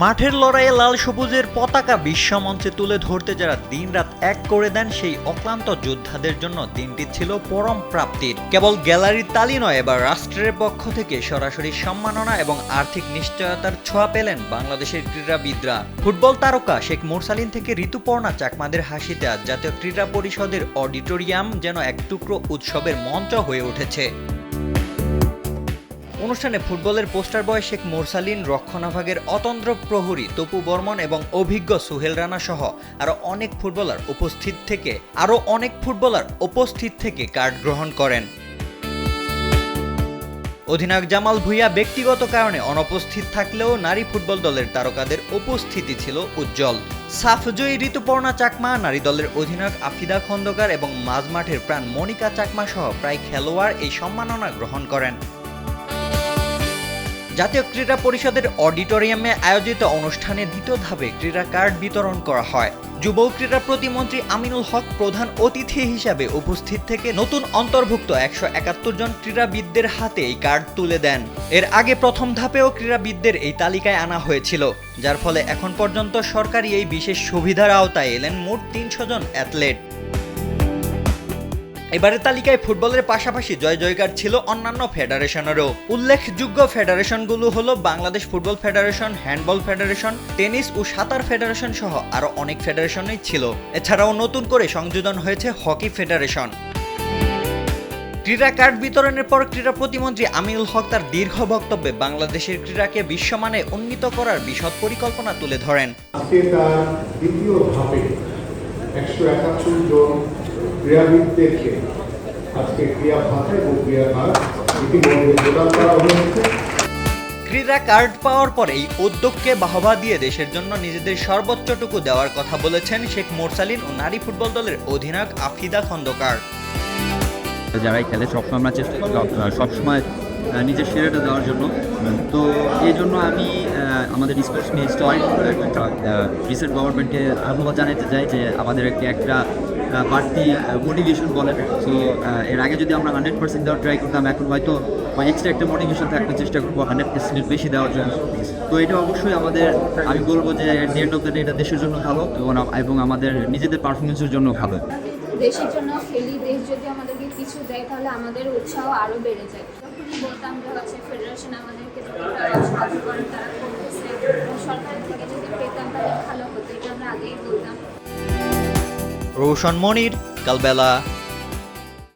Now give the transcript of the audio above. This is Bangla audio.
মাঠের লড়াইয়ে লাল সবুজের পতাকা বিশ্বমঞ্চে তুলে ধরতে যারা দিনরাত এক করে দেন সেই অক্লান্ত যোদ্ধাদের জন্য দিনটি ছিল পরম প্রাপ্তির। কেবল গ্যালারির তালি নয়, এবার রাষ্ট্রের পক্ষ থেকে সরাসরি সম্মাননা এবং আর্থিক নিশ্চয়তার ছোঁয়া পেলেন বাংলাদেশের ক্রীড়াবিদরা। ফুটবল তারকা শেখ মুরসালিন থেকে ঋতুপর্ণা চাকমাদের হাসিতে আজ জাতীয় ক্রীড়া পরিষদের অডিটোরিয়াম যেন এক টুকরো উৎসবের মঞ্চ হয়ে উঠেছে। অনুষ্ঠানে ফুটবলের পোস্টার বয় শেখ মুরসালিন, রক্ষণাভাগের অতন্দ্র প্রহরী তপু বর্মন এবং অভিজ্ঞ সুহেল রানা সহ আরও অনেক ফুটবলার উপস্থিত থেকে কার্ড গ্রহণ করেন। অধিনায়ক জামাল ভুঁইয়া ব্যক্তিগত কারণে অনুপস্থিত থাকলেও নারী ফুটবল দলের তারকাদের উপস্থিতি ছিল উজ্জ্বল। সাফজয়ী ঋতুপর্ণা চাকমা, নারী দলের অধিনায়ক আফিদা খন্দকার এবং মাঝমাঠের প্রাণ মনিকা চাকমা সহ প্রায় খেলোয়াড় এই সম্মাননা গ্রহণ করেন। জাতীয় ক্রীড়া পরিষদের অডিটোরিয়ামে আয়োজিত অনুষ্ঠানে দ্বিতীয় ধাপে ক্রীড়া কার্ড বিতরণ করা হয়। যুব ক্রীড়া প্রতিমন্ত্রী আমিনুল হক প্রধান অতিথি হিসাবে উপস্থিত থেকে নতুন অন্তর্ভুক্ত 171 জন ক্রীড়াবিদদের হাতে এই কার্ড তুলে দেন। এর আগে প্রথম ধাপেও ক্রীড়াবিদদের এই তালিকায় আনা হয়েছিল, যার ফলে এখন পর্যন্ত সরকারি এই বিশেষ সুবিধার আওতায় এলেন মোট 300 জন অ্যাথলেট। এবারের তালিকায় ফুটবলের পাশাপাশি জয় জয়কার ছিল অন্যান্য ফেডারেশনেরও। উল্লেখযোগ্য ফেডারেশনগুলো হলো Bangladesh football federation, handball federation, tennis ও সাঁতার ফেডারেশন সহ আরও অনেক ফেডারেশনই ছিল। এছাড়াও নতুন করে সংযোজন হয়েছে হকি ফেডারেশন। ক্রীড়া কার্ড বিতরণের পর ক্রীড়া প্রতিমন্ত্রী আমিনুল হক তার দীর্ঘ বক্তব্যে বাংলাদেশের ক্রীড়াকে বিশ্বমানে উন্নীত করার বিশদ পরিকল্পনা তুলে ধরেন। আজকে তার দ্বিতীয় ধাপে 171 জন ক্রীড়াবিদদেরকে আজকে ক্রীড়া ভাতা এবং ক্রীড়া কার্ড ইতিমধ্যে প্রদান করা হয়েছে। ক্রীড়া কার্ড পাওয়ার পর এই উদ্যোগকে বাহবা দিয়ে দেশের জন্য নিজেদের সর্বোচ্চটুকু দেওয়ার কথা বলেছেন শেখ মুরসালিন ও নারী ফুটবল দলের অধিনায়ক আফিদা খন্দকার। যারাই খেলে সবসময় আমরা চেষ্টা করি সবসময় নিজের সেরাটা দেওয়ার জন্য। তো এই জন্য আমি আমাদের স্পোর্টস মিনিস্টার রিসেন্ট গভর্নমেন্টকে ধন্যবাদ জানাতে চাই যে আমাদেরকে একটা বাড়তি মোটিভেশন বলেন। সো এর আগে যদি আমরা 100% দেওয়ার ট্রাই করতাম, এখন হয়তো এক্সট্রা একটা মোটিভেশন থাকতে চেষ্টা করবো 100% বেশি দেওয়ার জন্য। তো এটা অবশ্যই আমাদের, আমি বলবো যে এন্ড অফ দ্য ডে এটা দেশের জন্য ভালো এবং আমাদের নিজেদের পারফরমেন্সের জন্য ভালো। দেশের জন্য খেলি, দেশ যদি আমাদেরকে কিছু দেয় তাহলে আমাদের উৎসাহ আরও বেড়ে যায়। যখনই বলতাম যে হচ্ছে ফেডারেশন আমাদেরকে যতটা সাহায্য করেন তারা করতেছে, সরকার থেকে যদি পেতাম তাহলে ভালো হতো, এটা আমরা আগেই বলতাম। রোশন মনির, কালবেলা।